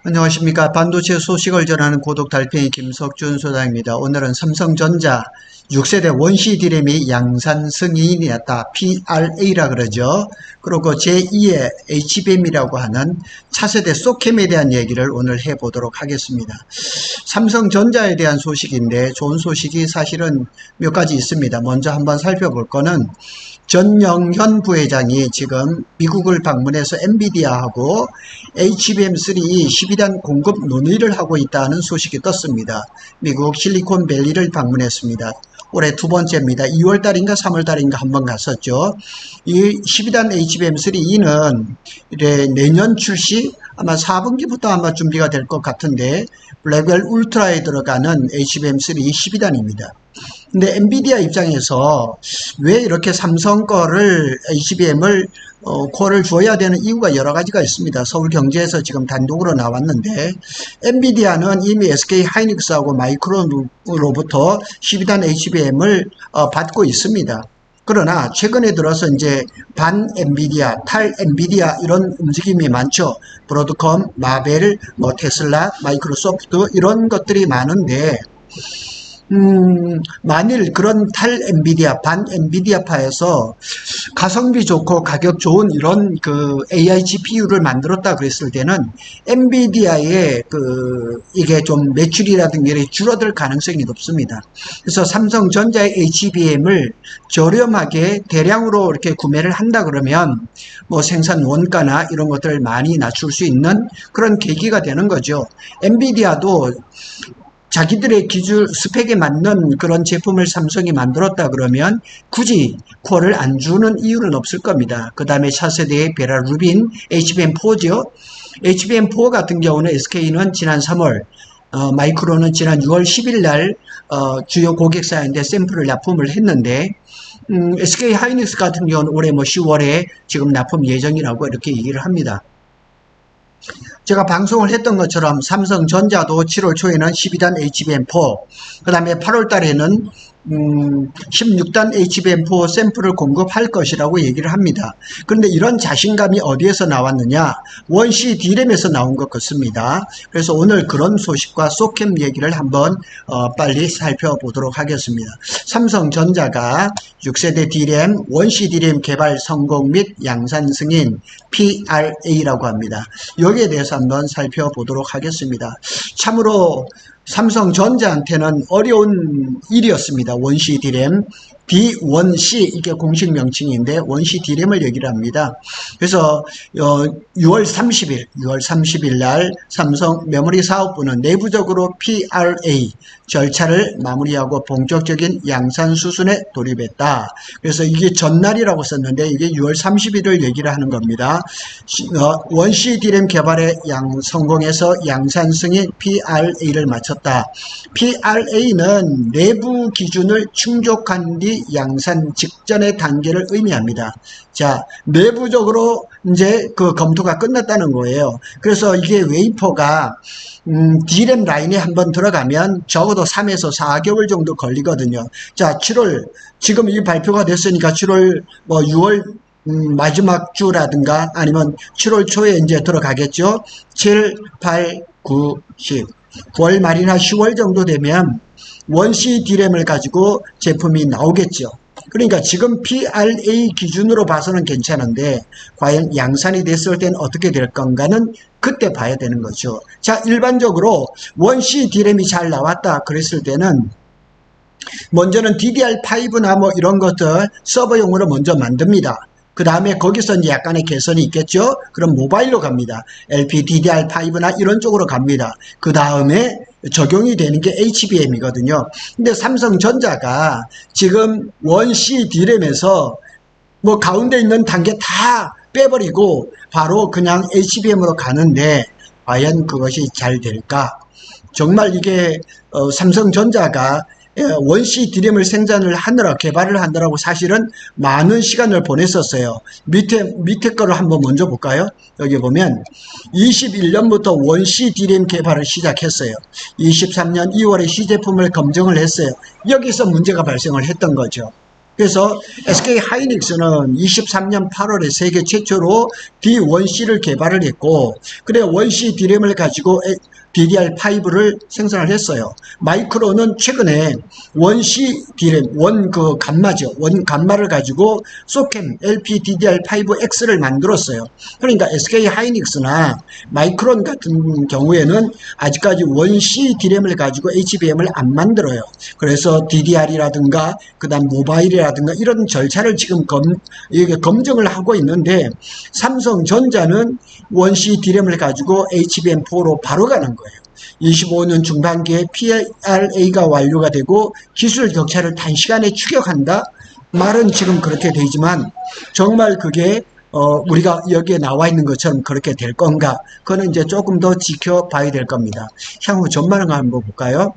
안녕하십니까. 반도체 소식을 전하는 고독 달팽이 김석준 소장입니다. 오늘은 삼성전자 6세대 원시 디램이 양산 승인이 났다. PRA라 그러죠. 그리고 제2의 HBM이라고 하는 차세대 소캠에 대한 얘기를 오늘 해보도록 하겠습니다. 삼성전자에 대한 소식인데 좋은 소식이 사실은 몇 가지 있습니다. 먼저 한번 살펴볼 거는 전영현 부회장이 지금 미국을 방문해서 엔비디아하고 HBM3 12단 공급 논의를 하고 있다는 소식이 떴습니다. 미국 실리콘밸리를 방문했습니다. 올해 두 번째입니다. 2월달인가 3월달인가 한번 갔었죠. 이 12단 HBM3는 내년 출시 아마 4분기부터 아마 준비가 될 것 같은데 블랙웰 울트라에 들어가는 HBM3 12단입니다. 근데 엔비디아 입장에서 왜 이렇게 삼성 거를 HBM을 코어를 줘야 되는 이유가 여러 가지가 있습니다. 서울경제에서 지금 단독으로 나왔는데 엔비디아는 이미 SK 하이닉스하고 마이크론으로부터 12단 HBM을 받고 있습니다. 그러나 최근에 들어서 이제 반 엔비디아, 탈 엔비디아 이런 움직임이 많죠. 브로드컴, 마벨, 테슬라, 마이크로소프트 이런 것들이 많은데 만일 그런 탈 엔비디아, 반 엔비디아파에서 가성비 좋고 가격 좋은 이런 AI GPU를 만들었다 그랬을 때는 엔비디아의 이게 좀 매출이라든가 줄어들 가능성이 높습니다. 그래서 삼성전자의 HBM을 저렴하게 대량으로 이렇게 구매를 한다 그러면 뭐 생산 원가나 이런 것들을 많이 낮출 수 있는 그런 계기가 되는 거죠. 엔비디아도 자기들의 기준 스펙에 맞는 그런 제품을 삼성이 만들었다 그러면 굳이 코어를 안 주는 이유는 없을 겁니다. 그 다음에 차세대의 베라 루빈 HBM4죠. HBM4 같은 경우는 SK는 지난 3월, 마이크론은 지난 6월 10일 날 주요 고객사한테 샘플을 납품을 했는데 SK 하이닉스 같은 경우는 올해 10월에 지금 납품 예정이라고 이렇게 얘기를 합니다. 제가 방송을 했던 것처럼 삼성전자도 7월 초에는 12단 HBM4, 그 다음에 8월 달에는 16단 HBM4 샘플을 공급할 것이라고 얘기를 합니다. 그런데 이런 자신감이 어디에서 나왔느냐? 원시 D램에서 나온 것 같습니다. 그래서 오늘 그런 소식과 소캠 얘기를 한번 빨리 살펴보도록 하겠습니다. 삼성전자가 6세대 D램, 원시 D램 개발 성공 및 양산 승인 PRA라고 합니다. 여기에 대해서 한번 살펴보도록 하겠습니다. 참으로 삼성전자한테는 어려운 일이었습니다. 원시 D램, D1C 이게 공식 명칭인데 원시 D램을 얘기를 합니다. 그래서 6월 30일 날 삼성 메모리 사업부는 내부적으로 PRA 절차를 마무리하고 본격적인 양산 수순에 돌입했다. 그래서 이게 전날이라고 썼는데 이게 6월 30일을 얘기를 하는 겁니다. 원시 D램 개발에 성공해서 양산 승인 PRA를 마쳤다. PRA는 내부 기준을 충족한 뒤 양산 직전의 단계를 의미합니다. 자, 내부적으로 이제 검토가 끝났다는 거예요. 그래서 이게 웨이퍼가 D램 라인에 한번 들어가면 적어도 3에서 4개월 정도 걸리거든요. 자, 7월 지금 이 발표가 됐으니까 7월 6월 마지막 주라든가 아니면 7월 초에 이제 들어가겠죠. 7, 8, 9, 10 9월 말이나 10월 정도 되면 원시 D램을 가지고 제품이 나오겠죠. 그러니까 지금 PRA 기준으로 봐서는 괜찮은데 과연 양산이 됐을 때는 어떻게 될 건가는 그때 봐야 되는 거죠. 자, 일반적으로 원시 D램이 잘 나왔다 그랬을 때는 먼저는 DDR5나 뭐 이런 것들 서버용으로 먼저 만듭니다. 그 다음에 거기서 이제 약간의 개선이 있겠죠. 그럼 모바일로 갑니다. LPDDR5나 이런 쪽으로 갑니다. 그 다음에 적용이 되는 게 HBM이거든요. 근데 삼성전자가 지금 원시 D램에서 뭐 가운데 있는 단계 다 빼버리고 바로 그냥 HBM으로 가는데 과연 그것이 잘 될까? 정말 이게 삼성전자가 원시 D램을 생산을 하느라 개발을 하느라고 사실은 많은 시간을 보냈었어요. 밑에 거를 한번 먼저 볼까요? 여기 보면 21년부터 원시 D램 개발을 시작했어요. 23년 2월에 시제품을 검증을 했어요. 여기서 문제가 발생을 했던 거죠. 그래서 SK 하이닉스는 23년 8월에 세계 최초로 D1C를 개발을 했고, 그래 원C D램을 가지고 DDR5를 생산을 했어요. 마이크론은 최근에 원C D램, 원 그 감마죠. 원 감마를 가지고 소캠 LPDDR5X를 만들었어요. 그러니까 SK 하이닉스나 마이크론 같은 경우에는 아직까지 원C D램을 가지고 HBM을 안 만들어요. 그래서 DDR이라든가 그다음 모바일이라든가 이런 절차를 지금 검증을 하고 있는데, 삼성전자는 원C D램을 가지고 HBM4로 바로 가는 거예요. 25년 중반기에 PRA가 완료가 되고 기술 격차를 단시간에 추격한다? 말은 지금 그렇게 되지만 정말 그게 우리가 여기에 나와 있는 것처럼 그렇게 될 건가? 그거는 이제 조금 더 지켜봐야 될 겁니다. 향후 전망을 한번 볼까요?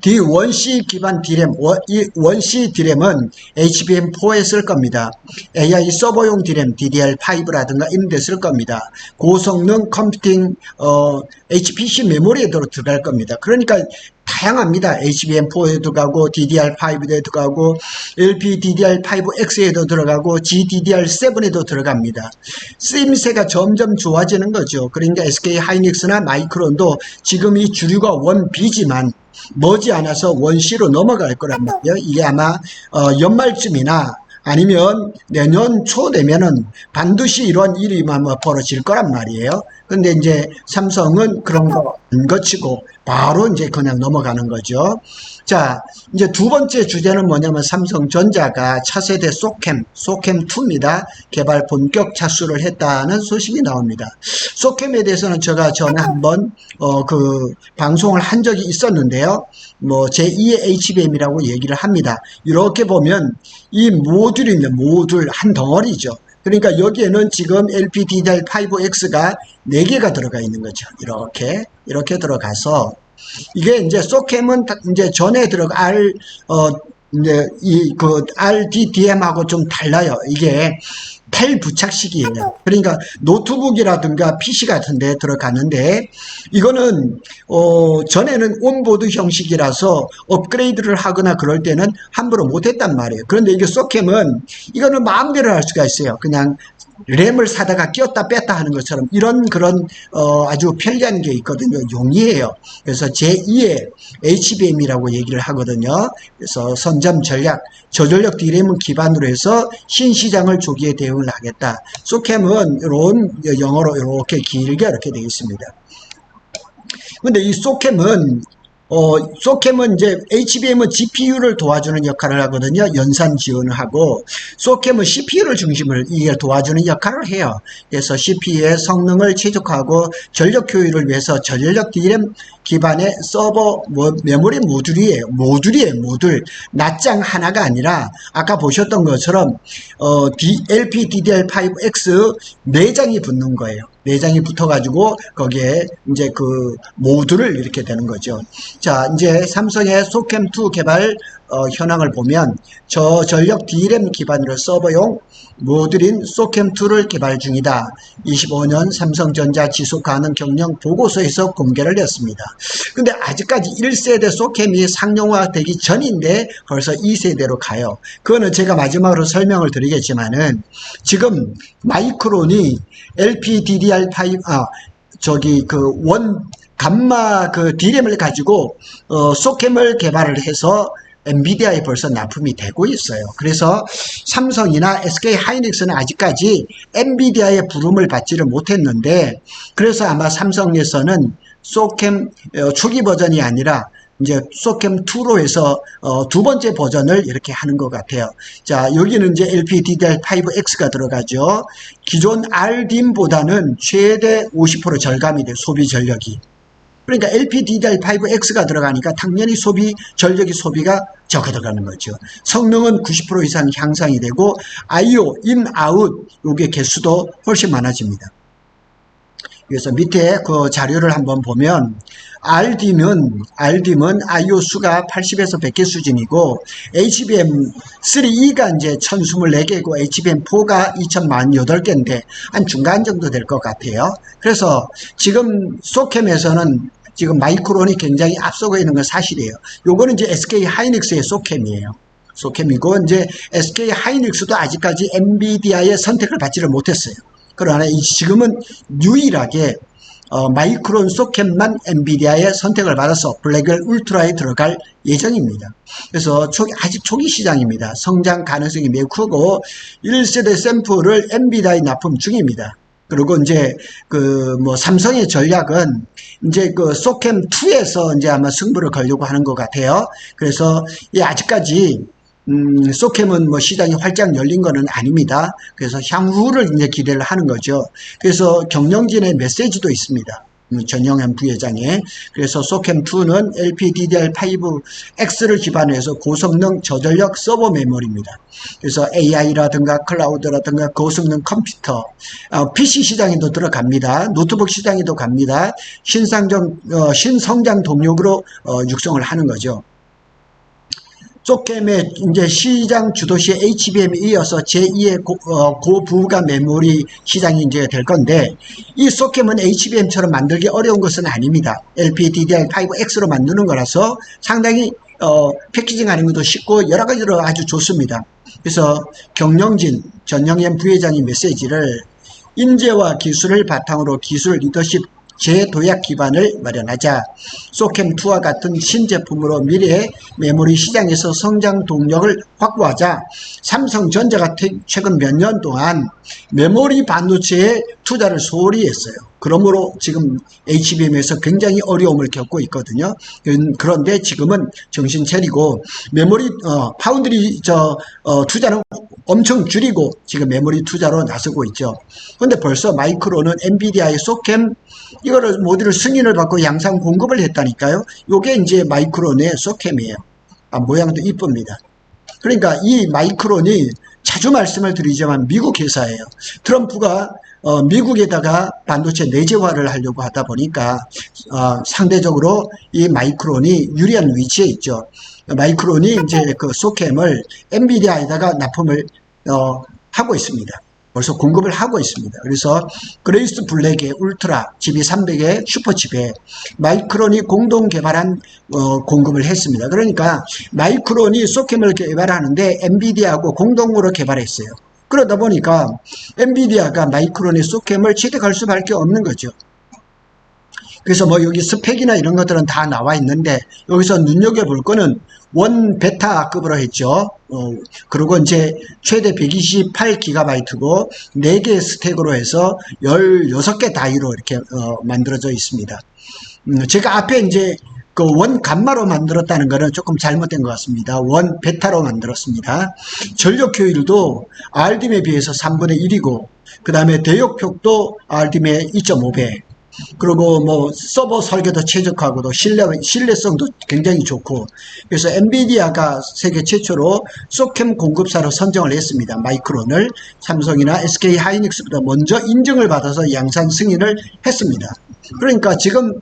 D1C 기반 D램, 이 원C D램은 HBM4에 쓸 겁니다. AI 서버용 D램, DDR5라든가 이런 데 쓸 겁니다. 고성능 컴퓨팅, HPC 메모리에도 들어갈 겁니다. 그러니까 다양합니다. HBM4에도 들어가고, DDR5에도 들어가고, LPDDR5X에도 들어가고, GDDR7에도 들어갑니다. 쓰임새가 점점 좋아지는 거죠. 그러니까 SK 하이닉스나 마이크론도 지금 이 주류가 원-B지만 머지않아서 원-C로 넘어갈 거란 말이에요. 이게 아마 연말쯤이나 아니면 내년 초 되면은 반드시 이런 일이 벌어질 거란 말이에요. 근데 이제 삼성은 그런 거 안 거치고 바로 이제 그냥 넘어가는 거죠. 자, 이제 두 번째 주제는 뭐냐면 삼성전자가 차세대 소캠2입니다. 개발 본격 착수를 했다는 소식이 나옵니다. 소캠에 대해서는 제가 전에 한번 방송을 한 적이 있었는데요. 뭐 제2의 HBM이라고 얘기를 합니다. 이렇게 보면 이 모듈입니다. 모듈 한 덩어리죠. 그러니까 여기에는 지금 LPDDR5X가 4개가 들어가 있는 거죠. 이렇게 들어가서 이게 이제 소캠은 이제 전에 이제 RDDM하고 좀 달라요. 이게 탈부착식이에요. 그러니까 노트북이라든가 PC 같은 데 들어가는데, 이거는 전에는 온보드 형식이라서 업그레이드를 하거나 그럴 때는 함부로 못했단 말이에요. 그런데 이게 소캠은 이거는 마음대로 할 수가 있어요. 그냥 램을 사다가 끼웠다 뺐다 하는 것처럼 이런 그런 아주 편리한 게 있거든요. 용이해요. 그래서 제2의 HBM이라고 얘기를 하거든요. 그래서 선점 전략, 저전력 D램을 기반으로 해서 신시장을 조기에 대응을 하겠다. 소캠은 이런 영어로 이렇게 길게 이렇게 되어 있습니다. 근데 이 소캠은 이제 HBM은 GPU를 도와주는 역할을 하거든요. 연산 지원을 하고, 소캠은 CPU를 중심을 이게 도와주는 역할을 해요. 그래서 CPU의 성능을 최적화하고 전력 효율을 위해서 저전력 D램 기반의 서버 메모리 모듈이에요. 모듈. 낱장 하나가 아니라 아까 보셨던 것처럼 LPDDR5X 4장이 붙는 거예요. 4장이 붙어가지고 거기에 이제 그 모듈을 이렇게 되는 거죠. 자, 이제 삼성의 소캠2 개발 현황을 보면 저전력 D램 기반으로 서버용 모듈인 소캠2를 개발 중이다. 25년 삼성전자 지속가능 경영 보고서에서 공개를 했습니다. 근데 아직까지 1세대 소캠이 상용화되기 전인데 벌써 2세대로 가요. 그거는 제가 마지막으로 설명을 드리겠지만은, 지금 마이크론이 LPDDR5 감마 D램을 가지고 소캠을 개발을 해서 엔비디아에 벌써 납품이 되고 있어요. 그래서 삼성이나 SK 하이닉스는 아직까지 엔비디아의 부름을 받지를 못했는데, 그래서 아마 삼성에서는 소캠 초기 버전이 아니라 이제 소캠2로 해서 두 번째 버전을 이렇게 하는 것 같아요. 자, 여기는 이제 LPDDR5X가 들어가죠. 기존 RDIMM보다는 최대 50% 절감이 돼요. 소비 전력이. 그러니까 LPDDR5X가 들어가니까 당연히 전력이 소비가 적어 들어가는 거죠. 성능은 90% 이상 향상이 되고, I/O, in, out, 요게 개수도 훨씬 많아집니다. 그래서 밑에 그 자료를 한번 보면, RDIMM은 I/O 수가 80에서 100개 수준이고, HBM3E가 이제 1024개고, HBM4가 2048개인데, 한 중간 정도 될 것 같아요. 그래서 지금 소캠에서는 지금 마이크론이 굉장히 앞서고 있는 건 사실이에요. 요거는 이제 SK 하이닉스의 소캠이에요. 소캠이고, 이제 SK 하이닉스도 아직까지 엔비디아의 선택을 받지를 못했어요. 그러나 지금은 유일하게 마이크론 소켓만 엔비디아의 선택을 받아서 블랙웰 울트라에 들어갈 예정입니다. 그래서 아직 초기 시장입니다. 성장 가능성이 매우 크고 1세대 샘플을 엔비디아에 납품 중입니다. 그리고 이제 삼성의 전략은 이제 소캠2에서 이제 아마 승부를 걸려고 하는 것 같아요. 그래서 아직까지 소캠은 시장이 활짝 열린 거는 아닙니다. 그래서 향후를 이제 기대를 하는 거죠. 그래서 경영진의 메시지도 있습니다. 전영현 부회장의. 그래서 소캠2는 LPDDR5X를 기반으로 해서 고성능 저전력 서버 메모리입니다. 그래서 AI라든가 클라우드라든가 고성능 컴퓨터, PC 시장에도 들어갑니다. 노트북 시장에도 갑니다. 신성장 동력으로 육성을 하는 거죠. 소캠의 이제 시장 주도시의 HBM에 이어서 제2의 고부가 메모리 시장이 이제 될 건데, 이 소캠은 HBM처럼 만들기 어려운 것은 아닙니다. LPDDR5X로 만드는 거라서 상당히 패키징하는 것도 쉽고 여러 가지로 아주 좋습니다. 그래서 경영진 전영현 부회장의 메시지를 인재와 기술을 바탕으로 기술 리더십 재도약 기반을 마련하자. 소캠2와 같은 신제품으로 미래의 메모리 시장에서 성장 동력을 확보하자. 삼성전자가 최근 몇 년 동안 메모리 반도체에 투자를 소홀히 했어요. 그러므로 지금 HBM에서 굉장히 어려움을 겪고 있거든요. 그런데 지금은 정신 차리고 메모리 파운드리 투자는 엄청 줄이고 지금 메모리 투자로 나서고 있죠. 그런데 벌써 마이크론은 엔비디아의 소캠 이거를 모듈을 승인을 받고 양산 공급을 했다니까요. 요게 이제 마이크론의 소캠이에요. 모양도 이쁩니다. 그러니까 이 마이크론이 자주 말씀을 드리지만 미국 회사예요. 트럼프가 미국에다가 반도체 내재화를 하려고 하다 보니까 상대적으로 이 마이크론이 유리한 위치에 있죠. 마이크론이 이제 소캠을 엔비디아에다가 납품을 하고 있습니다. 벌써 공급을 하고 있습니다. 그래서 그레이스 블랙의 울트라 GB300의 슈퍼칩에 마이크론이 공동 개발한 공급을 했습니다. 그러니까 마이크론이 소캠을 개발하는데 엔비디아하고 공동으로 개발했어요. 그러다 보니까 엔비디아가 마이크론의 소캠을 취득할 수밖에 없는 거죠. 그래서 여기 스펙이나 이런 것들은 다 나와 있는데 여기서 눈여겨볼 거는 원 베타급으로 했죠. 그리고 이제 최대 128GB고 4개 스택으로 해서 16개 다이로 이렇게 만들어져 있습니다. 제가 앞에 이제 원 감마로 만들었다는 것은 조금 잘못된 것 같습니다. 원 베타로 만들었습니다. 전력 효율도 RDM에 비해서 3분의 1이고 그 다음에 대역폭도 RDM의 2.5배, 그리고 서버 설계도 최적화하고도 신뢰성도 굉장히 좋고, 그래서 엔비디아가 세계 최초로 소캠 공급사로 선정을 했습니다. 마이크론을 삼성이나 SK 하이닉스보다 먼저 인증을 받아서 양산 승인을 했습니다. 그러니까 지금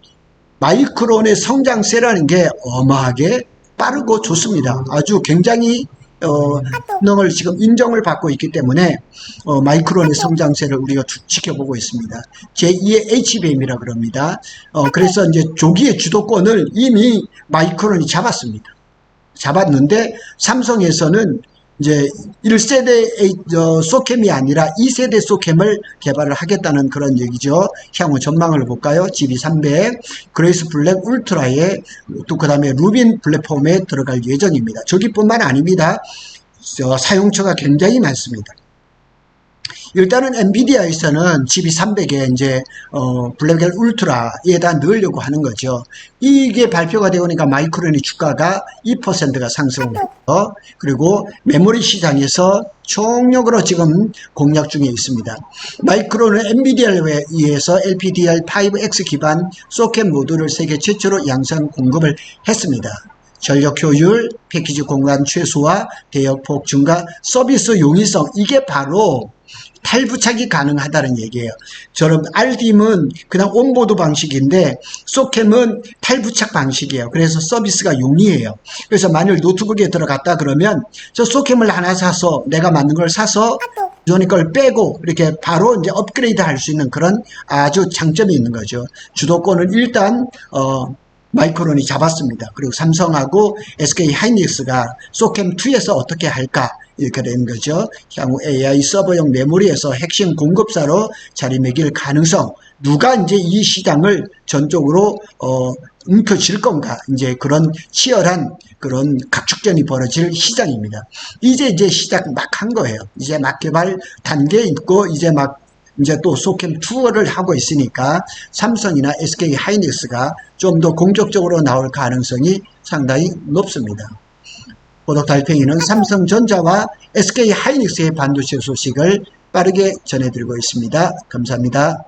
마이크론의 성장세라는 게 어마하게 빠르고 좋습니다. 아주 굉장히 능을 지금 인정을 받고 있기 때문에 마이크론의 성장세를 우리가 지켜보고 있습니다. 제2의 HBM이라 그럽니다. 그래서 이제 조기의 주도권을 이미 마이크론이 잡았는데 삼성에서는 이제 1세대 소캠이 아니라 2세대 소캠을 개발을 하겠다는 그런 얘기죠. 향후 전망을 볼까요? GB300, 그레이스 블랙 울트라에 또 그 다음에 루빈 플랫폼에 들어갈 예정입니다. 저기뿐만 아닙니다. 사용처가 굉장히 많습니다. 일단은 엔비디아에서는 GB300에 이제 블랙웰 울트라에다 넣으려고 하는 거죠. 이게 발표가 되오니까 마이크론의 주가가 2%가 상승하고, 그리고 메모리 시장에서 총력으로 지금 공략 중에 있습니다. 마이크론은 엔비디아에 의해서 LPDDR5X 기반 소켓 모듈을 세계 최초로 양산 공급을 했습니다. 전력 효율, 패키지 공간 최소화, 대역폭 증가, 서비스 용이성, 이게 바로 탈부착이 가능하다는 얘기예요. 저는 RDIM은 그냥 온보드 방식인데 소캠은 탈부착 방식이에요. 그래서 서비스가 용이해요. 그래서 만일 노트북에 들어갔다 그러면 저 소캠을 하나 사서 내가 만든 걸 사서 기존의 걸 빼고 이렇게 바로 이제 업그레이드 할 수 있는 그런 아주 장점이 있는 거죠. 주도권은 일단 마이크론이 잡았습니다. 그리고 삼성하고 SK 하이닉스가 소캠2에서 어떻게 할까 이렇게 된 거죠. 향후 AI 서버용 메모리에서 핵심 공급사로 자리매길 가능성, 누가 이제 이 시장을 전적으로 움켜쥘 건가, 이제 그런 치열한 그런 각축전이 벌어질 시장입니다. 이제 시작 막 한 거예요. 이제 막 개발 단계에 있고 이제 또 소캠 투어를 하고 있으니까 삼성이나 SK 하이닉스가 좀 더 공격적으로 나올 가능성이 상당히 높습니다. 보도 달팽이는 삼성전자와 SK 하이닉스의 반도체 소식을 빠르게 전해드리고 있습니다. 감사합니다.